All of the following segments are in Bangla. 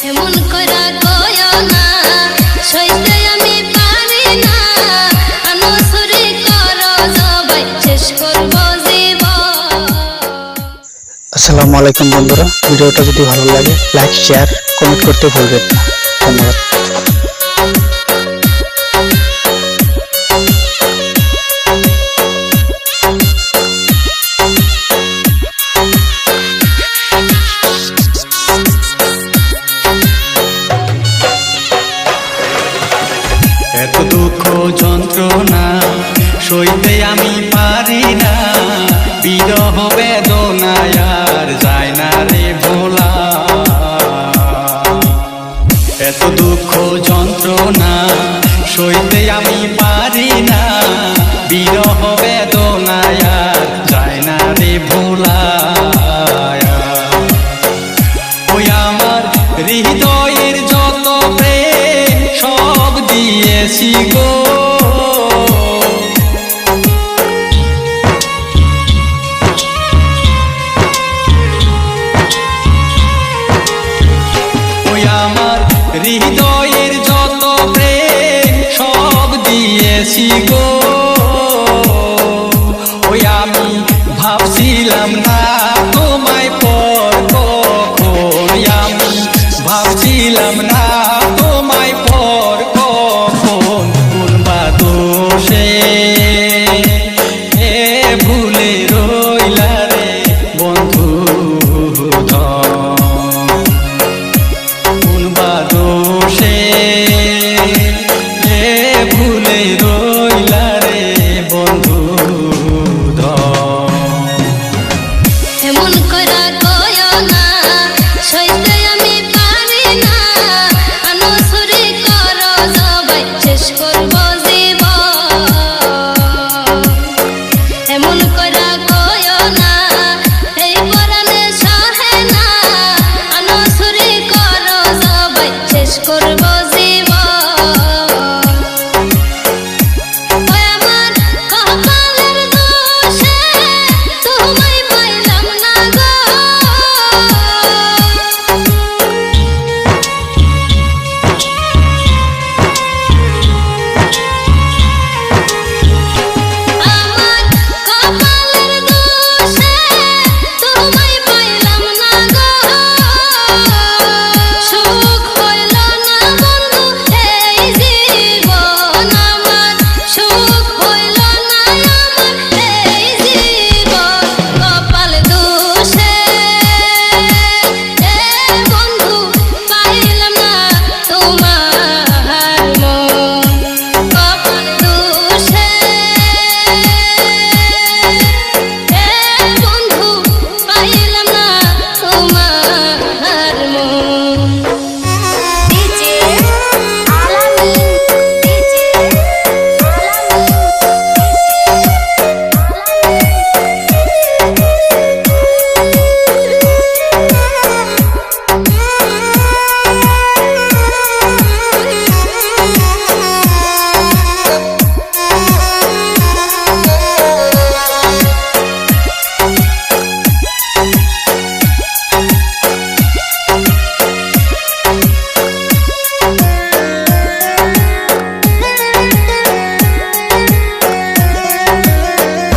এমন কইরা কইও না, সইতে আমি পারি না। আনসুরি করো জবাই, শেষ করব জীবন। আসসালামু আলাইকুম বন্ধুরা, ভিডিওটা যদি ভালো লাগে লাইক শেয়ার কমেন্ট করতে ভুলবেন না। ধন্যবাদ। এত দুঃখ যন্ত্রণা সইতে আমি পারি না, বিরহ বেদনায় আর যায় না রে ভোলা। এত দুঃখ যন্ত্রণা সইতে আমি পারি না, বিরহ বেদনায় আর যায় না রে ভোলা। ওই আমার হৃদয়ের যত প্রেম সব দিয়েছি গো, ওই আমার হৃদয়ের যত প্রেম সব দিয়েছি গো। ওই আমি ভাবছিলাম না তোমায় পর কখন, আমি ভাবছিলাম না তোমায় পর কখন। কোন বা দোষে এ ভুলে রইলা রে বন্ধু কোন বা দোষে এ ভুলে রইলা রে বন্ধু। এমন কইরা কইও না, সইতে আমি পারি না। আনসুরি করো জবাই, শেষ করব জীবন। এমন কইরা কইও না, এই পরাণে সহে না। আনসুরি করো জবাই, শেষ করব জীবন। ওই আমার কপালের দোষে তোমায় পাইলাম না গো। আমার কপালের দোষে তোমায় পাইলাম না গো। সুখ হইল না বন্ধু এই জীবন আমার, সুখ হইল না আমার এই জীবন। কপাল দোষে এ বন্ধু পাইলাম না তোমার মন। কপাল দোষে এ বন্ধু পাইলাম না তোমার মন। ডিজে আলামিন, ডিজে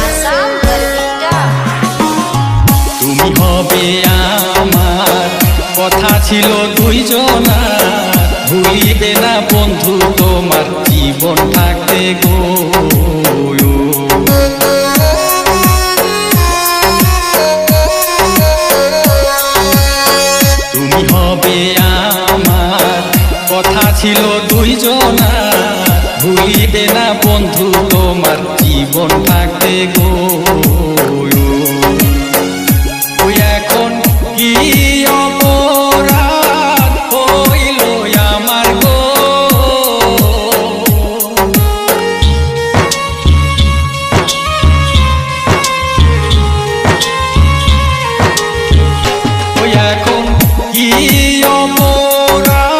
আসাম বর্গিটা। তুমি হবে আমার, কথা ছিল দুইজনার, ভুলিবে না বন্ধু তোমার জীবন থাকতে গো। তুমি হবে আমার, কথা ছিল দুইজনার, ভুলিবে না বন্ধু তোমার জীবন থাকতে গো। ওই এখন কি অপরাধ হইল আমার গো, ওই এখন কি অপরাধ